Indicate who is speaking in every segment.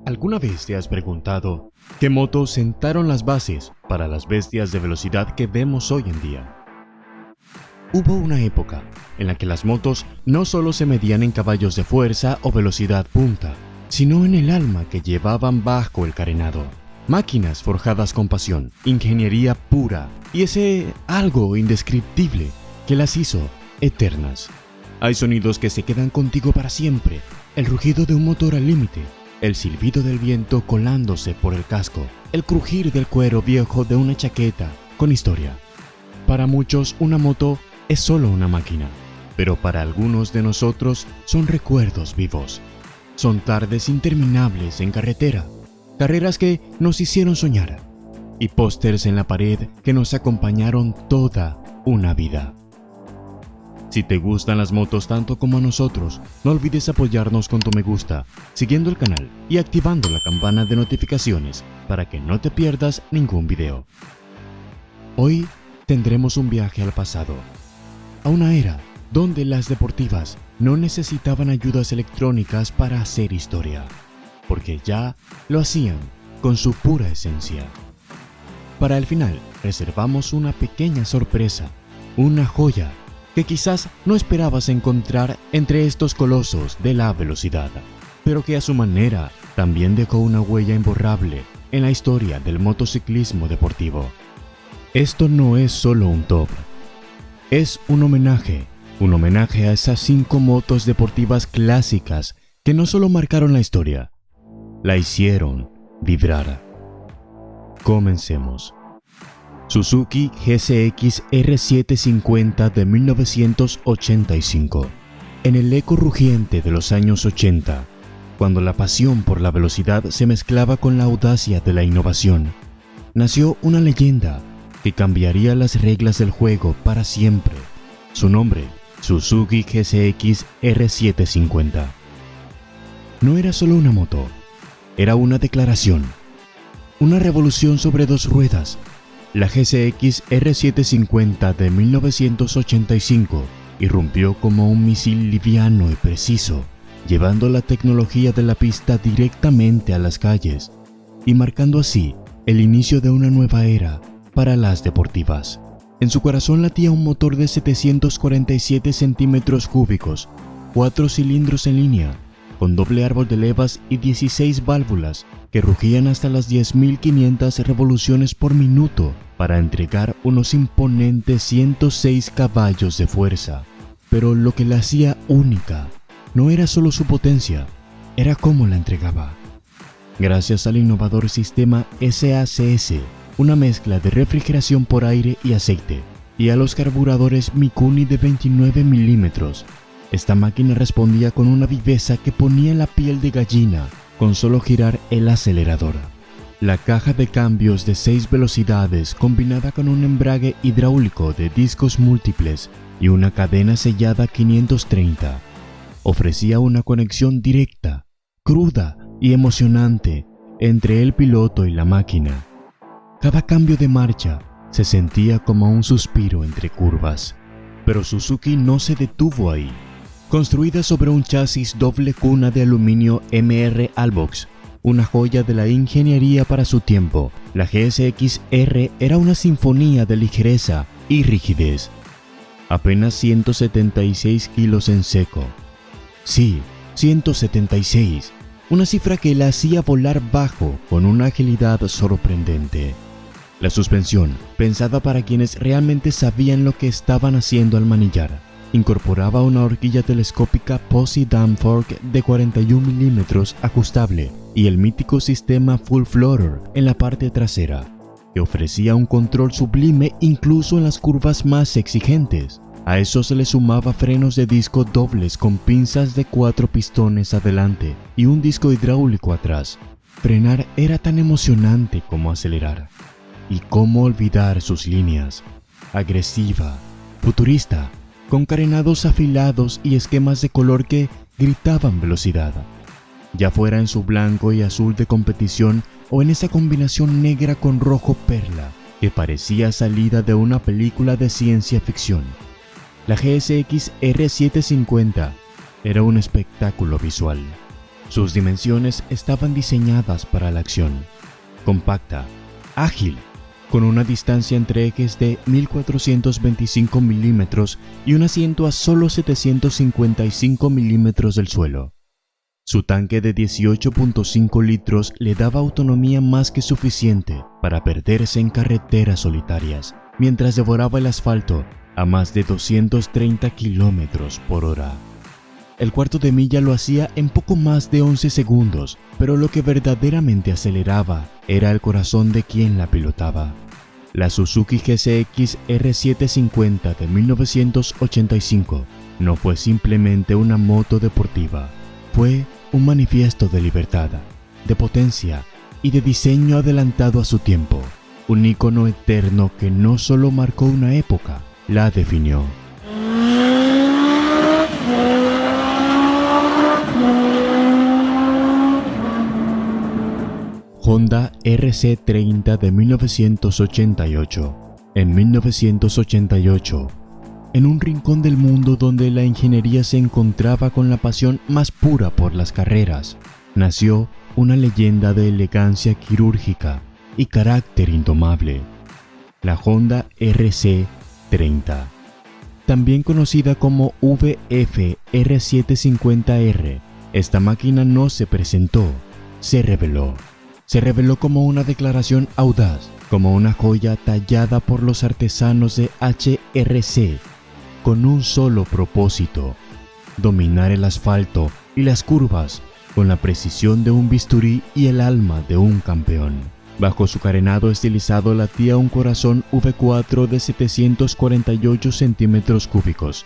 Speaker 1: ¿Alguna vez te has preguntado qué motos sentaron las bases para las bestias de velocidad que vemos hoy en día? Hubo una época en la que las motos no solo se medían en caballos de fuerza o velocidad punta, sino en el alma que llevaban bajo el carenado. Máquinas forjadas con pasión, ingeniería pura y ese algo indescriptible que las hizo eternas. Hay sonidos que se quedan contigo para siempre: el rugido de un motor al límite, el silbido del viento colándose por el casco, el crujir del cuero viejo de una chaqueta con historia. Para muchos, una moto es solo una máquina, pero para algunos de nosotros son recuerdos vivos. Son tardes interminables en carretera, carreras que nos hicieron soñar, y pósters en la pared que nos acompañaron toda una vida. Si te gustan las motos tanto como a nosotros, no olvides apoyarnos con tu me gusta, siguiendo el canal y activando la campana de notificaciones para que no te pierdas ningún video. Hoy tendremos un viaje al pasado, a una era donde las deportivas no necesitaban ayudas electrónicas para hacer historia, porque ya lo hacían con su pura esencia. Para el final reservamos una pequeña sorpresa, una joya que quizás no esperabas encontrar entre estos colosos de la velocidad, pero que a su manera también dejó una huella imborrable en la historia del motociclismo deportivo. Esto no es solo un top, es un homenaje a esas 5 motos deportivas clásicas que no solo marcaron la historia, la hicieron vibrar. Comencemos. Suzuki GSX R750 de 1985. En el eco rugiente de los años 80, cuando la pasión por la velocidad se mezclaba con la audacia de la innovación, nació una leyenda que cambiaría las reglas del juego para siempre. Su nombre, Suzuki GSX R750. No era solo una moto, era una declaración, una revolución sobre 2 ruedas. La GSX R750 de 1985 irrumpió como un misil liviano y preciso, llevando la tecnología de la pista directamente a las calles y marcando así el inicio de una nueva era para las deportivas. En su corazón latía un motor de 747 centímetros cúbicos, 4 cilindros en línea, con doble árbol de levas y 16 válvulas que rugían hasta las 10.500 revoluciones por minuto para entregar unos imponentes 106 caballos de fuerza. Pero lo que la hacía única no era solo su potencia, era cómo la entregaba. Gracias al innovador sistema SACS, una mezcla de refrigeración por aire y aceite, y a los carburadores Mikuni de 29 milímetros, esta máquina respondía con una viveza que ponía la piel de gallina con solo girar el acelerador. La caja de cambios de 6 velocidades combinada con un embrague hidráulico de discos múltiples y una cadena sellada 530 ofrecía una conexión directa, cruda y emocionante entre el piloto y la máquina. Cada cambio de marcha se sentía como un suspiro entre curvas, pero Suzuki no se detuvo ahí. Construida sobre un chasis doble cuna de aluminio MR Albox, una joya de la ingeniería para su tiempo, la GSX-R era una sinfonía de ligereza y rigidez. Apenas 176 kilos en seco. Sí, 176, una cifra que la hacía volar bajo con una agilidad sorprendente. La suspensión, pensada para quienes realmente sabían lo que estaban haciendo al manillar, incorporaba una horquilla telescópica Posi Danfork de 41 milímetros ajustable y el mítico sistema Full Floater en la parte trasera, que ofrecía un control sublime incluso en las curvas más exigentes. A eso se le sumaba frenos de disco dobles con pinzas de 4 pistones adelante y un disco hidráulico atrás. Frenar era tan emocionante como acelerar. Y cómo olvidar sus líneas, agresiva, futurista, con carenados afilados y esquemas de color que gritaban velocidad, ya fuera en su blanco y azul de competición o en esa combinación negra con rojo perla que parecía salida de una película de ciencia ficción. La GSX R750 era un espectáculo visual. Sus dimensiones estaban diseñadas para la acción. Compacta, ágil, con una distancia entre ejes de 1425 milímetros y un asiento a solo 755 milímetros del suelo. Su tanque de 18.5 litros le daba autonomía más que suficiente para perderse en carreteras solitarias, mientras devoraba el asfalto a más de 230 kilómetros por hora. El cuarto de milla lo hacía en poco más de 11 segundos, pero lo que verdaderamente aceleraba era el corazón de quien la pilotaba. La Suzuki GSX R750 de 1985 no fue simplemente una moto deportiva, fue un manifiesto de libertad, de potencia y de diseño adelantado a su tiempo, un ícono eterno que no solo marcó una época, la definió. Honda RC30 de 1988. En 1988, en un rincón del mundo donde la ingeniería se encontraba con la pasión más pura por las carreras, nació una leyenda de elegancia quirúrgica y carácter indomable, la Honda RC30. También conocida como VF R750R, esta máquina no se presentó, se reveló. Se reveló como una declaración audaz, como una joya tallada por los artesanos de HRC, con un solo propósito: dominar el asfalto y las curvas con la precisión de un bisturí y el alma de un campeón. Bajo su carenado estilizado latía un corazón V4 de 748 centímetros cúbicos,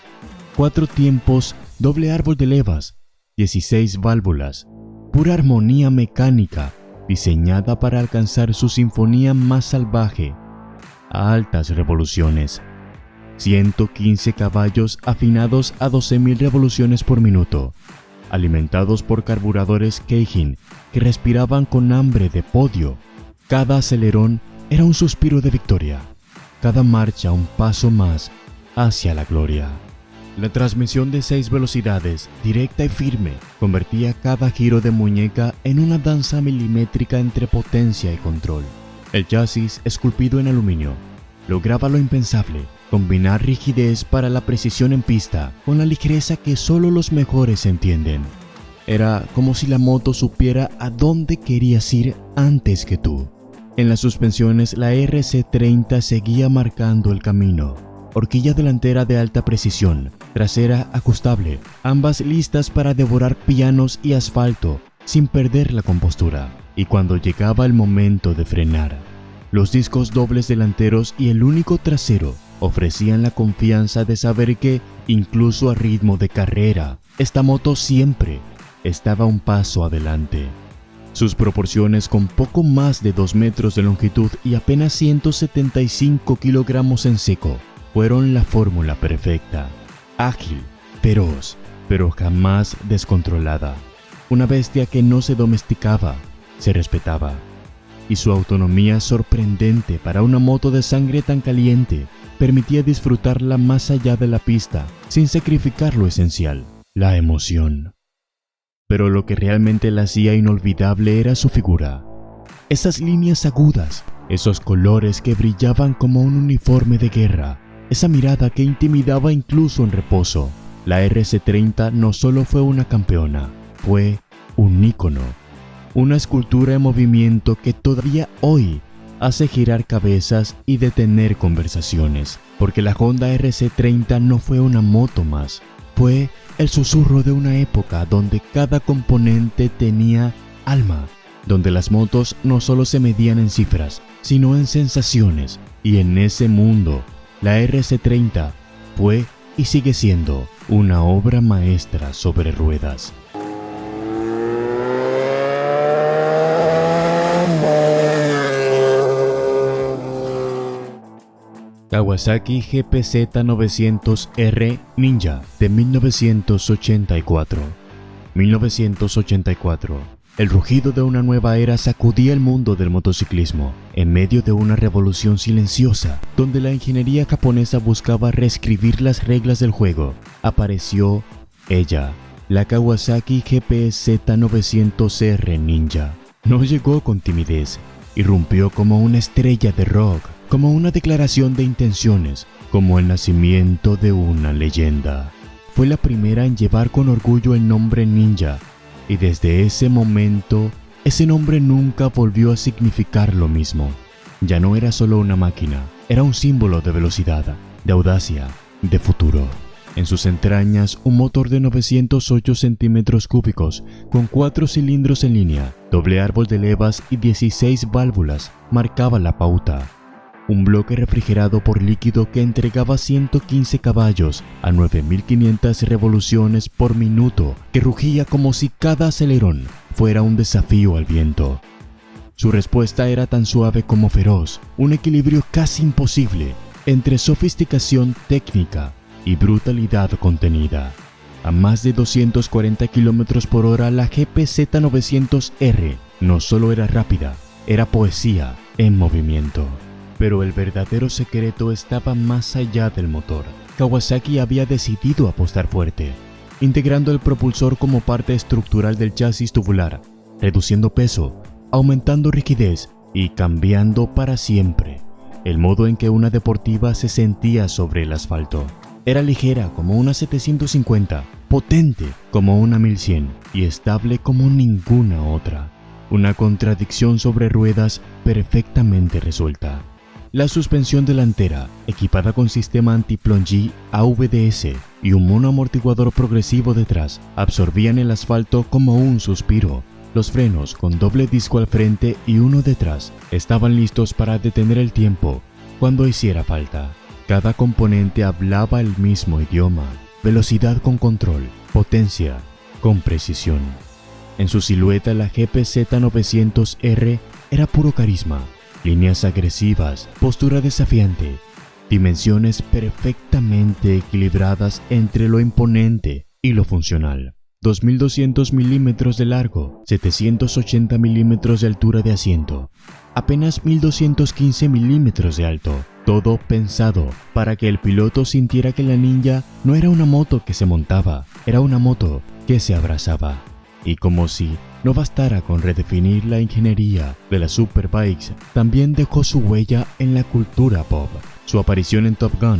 Speaker 1: 4 tiempos, doble árbol de levas, 16 válvulas, pura armonía mecánica, diseñada para alcanzar su sinfonía más salvaje a altas revoluciones. 115 caballos afinados a 12.000 revoluciones por minuto, alimentados por carburadores Keihin que respiraban con hambre de podio. Cada acelerón era un suspiro de victoria, cada marcha un paso más hacia la gloria. La transmisión de 6 velocidades, directa y firme, convertía cada giro de muñeca en una danza milimétrica entre potencia y control. El chasis, esculpido en aluminio, lograba lo impensable: combinar rigidez para la precisión en pista con la ligereza que solo los mejores entienden. Era como si la moto supiera a dónde querías ir antes que tú. En las suspensiones, la RC30 seguía marcando el camino. Horquilla delantera de alta precisión, trasera ajustable, ambas listas para devorar pianos y asfalto sin perder la compostura. Y cuando llegaba el momento de frenar, los discos dobles delanteros y el único trasero ofrecían la confianza de saber que, incluso a ritmo de carrera, esta moto siempre estaba un paso adelante. Sus proporciones, con poco más de 2 metros de longitud y apenas 175 kilogramos en seco, fueron la fórmula perfecta: ágil, feroz, pero jamás descontrolada. Una bestia que no se domesticaba, se respetaba. Y su autonomía, sorprendente para una moto de sangre tan caliente, permitía disfrutarla más allá de la pista, sin sacrificar lo esencial, la emoción. Pero lo que realmente la hacía inolvidable era su figura. Esas líneas agudas, esos colores que brillaban como un uniforme de guerra, esa mirada que intimidaba incluso en reposo. La RC30 no solo fue una campeona, fue un ícono, una escultura en movimiento que todavía hoy hace girar cabezas y detener conversaciones, porque la Honda RC30 no fue una moto más, fue el susurro de una época donde cada componente tenía alma, donde las motos no solo se medían en cifras, sino en sensaciones, y en ese mundo, la RC30 fue y sigue siendo una obra maestra sobre ruedas. Kawasaki GPZ 900R Ninja de 1984. 1984. El rugido de una nueva era sacudía el mundo del motociclismo, en medio de una revolución silenciosa, donde la ingeniería japonesa buscaba reescribir las reglas del juego. Apareció ella, La Kawasaki GP-Z900R Ninja no llegó con timidez, irrumpió como una estrella de rock, como una declaración de intenciones, como el nacimiento de una leyenda. Fue la primera en llevar con orgullo el nombre Ninja, y desde ese momento, ese nombre nunca volvió a significar lo mismo. Ya no era solo una máquina, era un símbolo de velocidad, de audacia, de futuro. En sus entrañas, un motor de 908 centímetros cúbicos, con 4 cilindros en línea, doble árbol de levas y 16 válvulas, marcaba la pauta. Un bloque refrigerado por líquido que entregaba 115 caballos a 9.500 revoluciones por minuto, que rugía como si cada acelerón fuera un desafío al viento. Su respuesta era tan suave como feroz, un equilibrio casi imposible entre sofisticación técnica y brutalidad contenida. A más de 240 km por hora, la GP-Z900R no solo era rápida, era poesía en movimiento. Pero el verdadero secreto estaba más allá del motor. Kawasaki había decidido apostar fuerte, integrando el propulsor como parte estructural del chasis tubular, reduciendo peso, aumentando rigidez y cambiando para siempre el modo en que una deportiva se sentía sobre el asfalto. Era ligera como una 750, potente como una 1100 y estable como ninguna otra. Una contradicción sobre ruedas perfectamente resuelta. La suspensión delantera, equipada con sistema anti-plongée AVDS y un monoamortiguador progresivo detrás, absorbían el asfalto como un suspiro. Los frenos, con doble disco al frente y uno detrás, estaban listos para detener el tiempo cuando hiciera falta. Cada componente hablaba el mismo idioma: velocidad con control, potencia con precisión. En su silueta, la GP-Z900R era puro carisma, líneas agresivas, postura desafiante, dimensiones perfectamente equilibradas entre lo imponente y lo funcional. 2.200 milímetros de largo, 780 milímetros de altura de asiento, apenas 1.215 milímetros de alto. Todo pensado para que el piloto sintiera que la Ninja no era una moto que se montaba, era una moto que se abrazaba. Y como si no bastara con redefinir la ingeniería de las superbikes, también dejó su huella en la cultura pop. Su aparición en Top Gun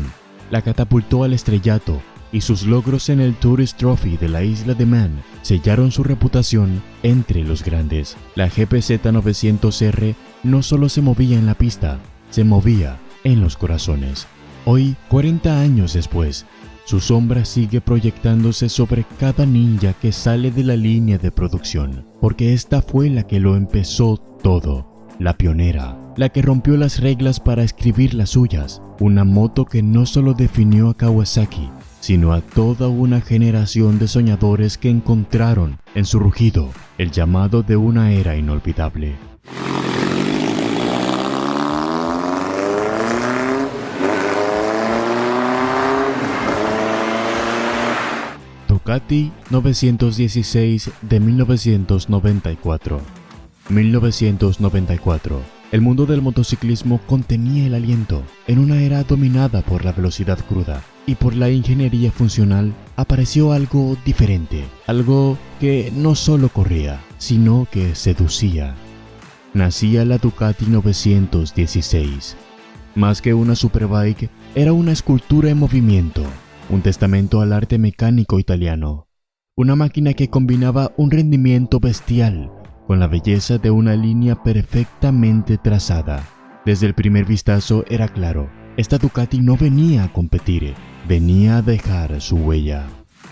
Speaker 1: la catapultó al estrellato, y sus logros en el Tourist Trophy de la Isla de Man sellaron su reputación entre los grandes. La GP-Z900R no solo se movía en la pista, se movía en los corazones. Hoy, 40 años después, su sombra sigue proyectándose sobre cada Ninja que sale de la línea de producción, porque esta fue la que lo empezó todo, la pionera, la que rompió las reglas para escribir las suyas, una moto que no solo definió a Kawasaki, sino a toda una generación de soñadores que encontraron en su rugido el llamado de una era inolvidable. Ducati 916 de 1994. 1994. El mundo del motociclismo contenía el aliento. En una era dominada por la velocidad cruda y por la ingeniería funcional, apareció algo diferente, algo que no solo corría, sino que seducía. Nacía la Ducati 916. Más que una superbike, era una escultura en movimiento, un testamento al arte mecánico italiano. Una máquina que combinaba un rendimiento bestial con la belleza de una línea perfectamente trazada. Desde el primer vistazo era claro, esta Ducati no venía a competir, venía a dejar su huella.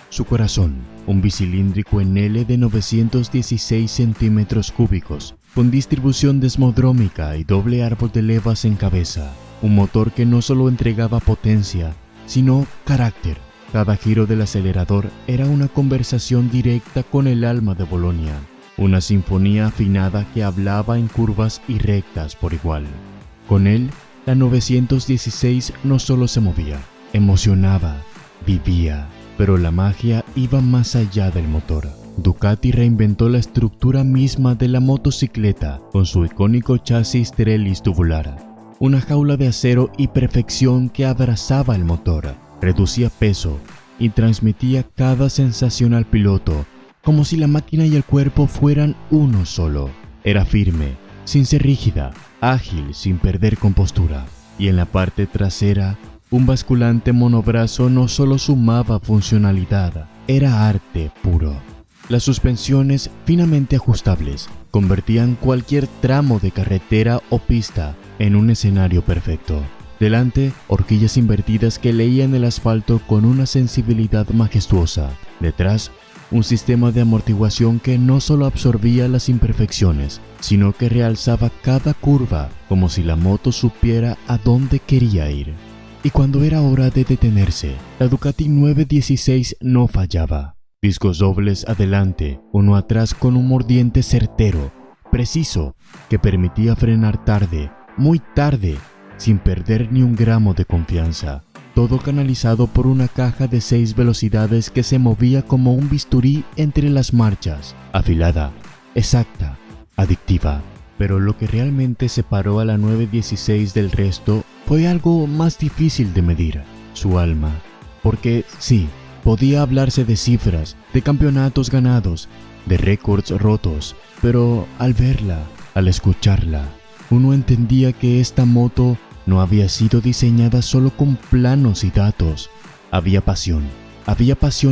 Speaker 1: Su corazón, un bicilíndrico en L de 916 centímetros cúbicos, con distribución desmodrómica y doble árbol de levas en cabeza. Un motor que no solo entregaba potencia, sino carácter. Cada giro del acelerador era una conversación directa con el alma de Bolonia, una sinfonía afinada que hablaba en curvas y rectas por igual. Con él, la 916 no solo se movía, emocionaba, vivía, pero la magia iba más allá del motor. Ducati reinventó la estructura misma de la motocicleta con su icónico chasis trellis tubular, una jaula de acero y perfección que abrazaba el motor, reducía peso y transmitía cada sensación al piloto, como si la máquina y el cuerpo fueran uno solo. Era firme, sin ser rígida, ágil, sin perder compostura. Y en la parte trasera, un basculante monobrazo no solo sumaba funcionalidad, era arte puro. Las suspensiones finamente ajustables convertían cualquier tramo de carretera o pista en un escenario perfecto. Delante, horquillas invertidas que leían el asfalto con una sensibilidad majestuosa. Detrás, un sistema de amortiguación que no solo absorbía las imperfecciones, sino que realzaba cada curva como si la moto supiera a dónde quería ir. Y cuando era hora de detenerse, la Ducati 916 no fallaba. Discos dobles adelante, uno atrás con un mordiente certero, preciso, que permitía frenar tarde, muy tarde, sin perder ni un gramo de confianza. Todo canalizado por una caja de 6 velocidades que se movía como un bisturí entre las marchas, afilada, exacta, adictiva. Pero lo que realmente separó a la 916 del resto fue algo más difícil de medir: su alma. Porque sí, podía hablarse de cifras, de campeonatos ganados, de récords rotos, pero al verla, al escucharla, uno entendía que esta moto no había sido diseñada solo con planos y datos. Había pasión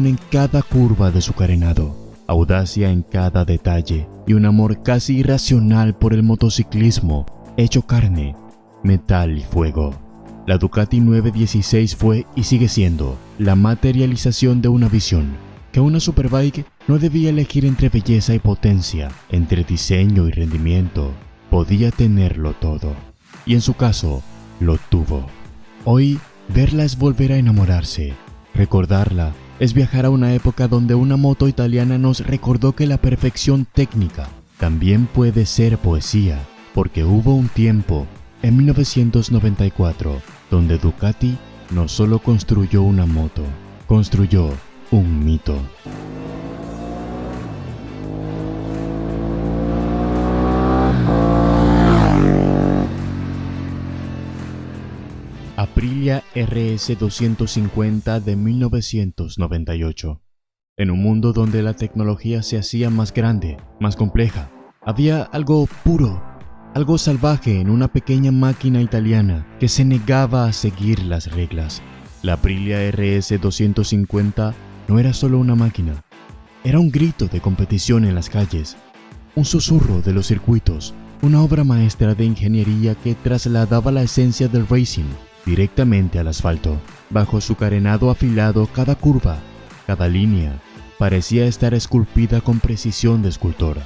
Speaker 1: en cada curva de su carenado, audacia en cada detalle y un amor casi irracional por el motociclismo, hecho carne, metal y fuego. La Ducati 916 fue y sigue siendo la materialización de una visión, que una superbike no debía elegir entre belleza y potencia, entre diseño y rendimiento. Podía tenerlo todo. Y en su caso, lo tuvo. Hoy, verla es volver a enamorarse. Recordarla es viajar a una época donde una moto italiana nos recordó que la perfección técnica también puede ser poesía, porque hubo un tiempo, en 1994, donde Ducati no solo construyó una moto, construyó un mito. Aprilia RS 250 de 1998. En un mundo donde la tecnología se hacía más grande, más compleja, había algo puro, algo salvaje en una pequeña máquina italiana que se negaba a seguir las reglas. La Aprilia RS 250 no era solo una máquina, era un grito de competición en las calles, un susurro de los circuitos, una obra maestra de ingeniería que trasladaba la esencia del racing directamente al asfalto. Bajo su carenado afilado, cada curva, cada línea, parecía estar esculpida con precisión de escultor.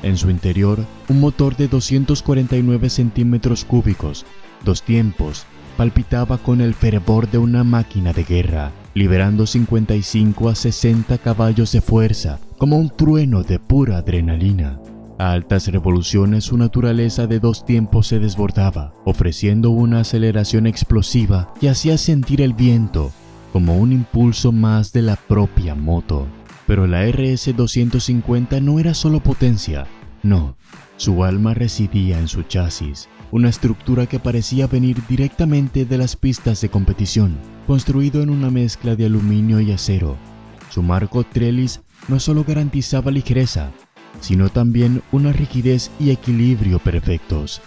Speaker 1: En su interior, un motor de 249 centímetros cúbicos, 2 tiempos, palpitaba con el fervor de una máquina de guerra, liberando 55 a 60 caballos de fuerza, como un trueno de pura adrenalina. A altas revoluciones, su naturaleza de 2 tiempos se desbordaba, ofreciendo una aceleración explosiva que hacía sentir el viento como un impulso más de la propia moto. Pero la RS 250 no era solo potencia, no, su alma residía en su chasis, una estructura que parecía venir directamente de las pistas de competición, construido en una mezcla de aluminio y acero. Su marco Trellis no solo garantizaba ligereza, sino también una rigidez y equilibrio perfectos.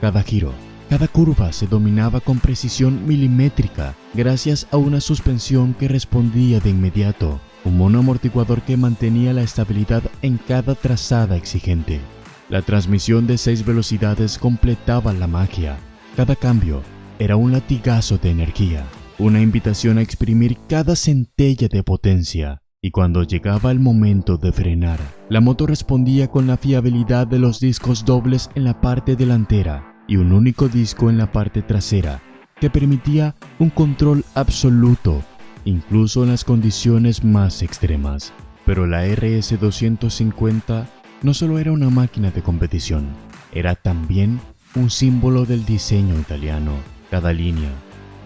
Speaker 1: Cada giro, cada curva se dominaba con precisión milimétrica gracias a una suspensión que respondía de inmediato, un monoamortiguador que mantenía la estabilidad en cada trazada exigente. La transmisión de 6 velocidades completaba la magia. Cada cambio era un latigazo de energía, una invitación a exprimir cada centella de potencia. Y cuando llegaba el momento de frenar, la moto respondía con la fiabilidad de los discos dobles en la parte delantera y un único disco en la parte trasera, que permitía un control absoluto, incluso en las condiciones más extremas. Pero la RS 250 no solo era una máquina de competición, era también un símbolo del diseño italiano. Cada línea,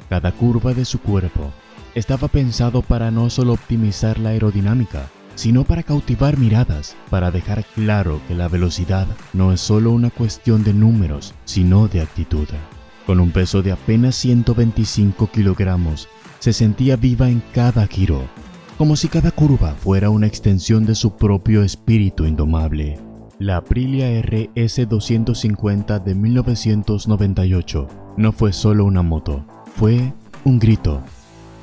Speaker 1: cada curva de su cuerpo, estaba pensado para no solo optimizar la aerodinámica, sino para cautivar miradas, para dejar claro que la velocidad no es solo una cuestión de números, sino de actitud. Con un peso de apenas 125 kilogramos, se sentía viva en cada giro, como si cada curva fuera una extensión de su propio espíritu indomable. La Aprilia RS 250 de 1998 no fue solo una moto, fue un grito.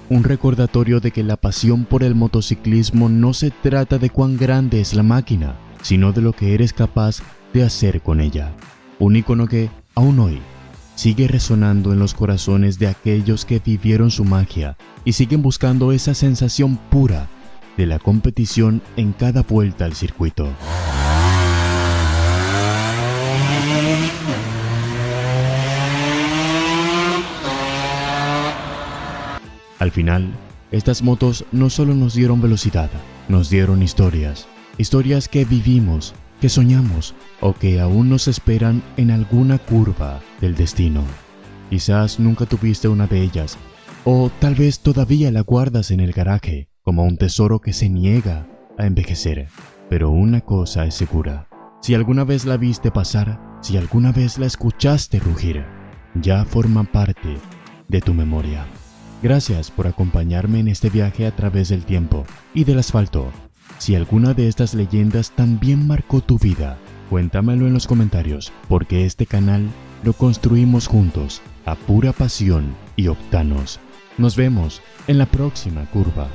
Speaker 1: Un recordatorio de que la pasión por el motociclismo no se trata de cuán grande es la máquina, sino de lo que eres capaz de hacer con ella. Un icono que, aún hoy, sigue resonando en los corazones de aquellos que vivieron su magia y siguen buscando esa sensación pura de la competición en cada vuelta al circuito. Al final, estas motos no solo nos dieron velocidad, nos dieron historias. Historias que vivimos, que soñamos o que aún nos esperan en alguna curva del destino. Quizás nunca tuviste una de ellas, o tal vez todavía la guardas en el garaje como un tesoro que se niega a envejecer. Pero una cosa es segura: si alguna vez la viste pasar, si alguna vez la escuchaste rugir, ya forma parte de tu memoria. Gracias por acompañarme en este viaje a través del tiempo y del asfalto. Si alguna de estas leyendas también marcó tu vida, cuéntamelo en los comentarios, porque este canal lo construimos juntos, a pura pasión y octanos. Nos vemos en la próxima curva.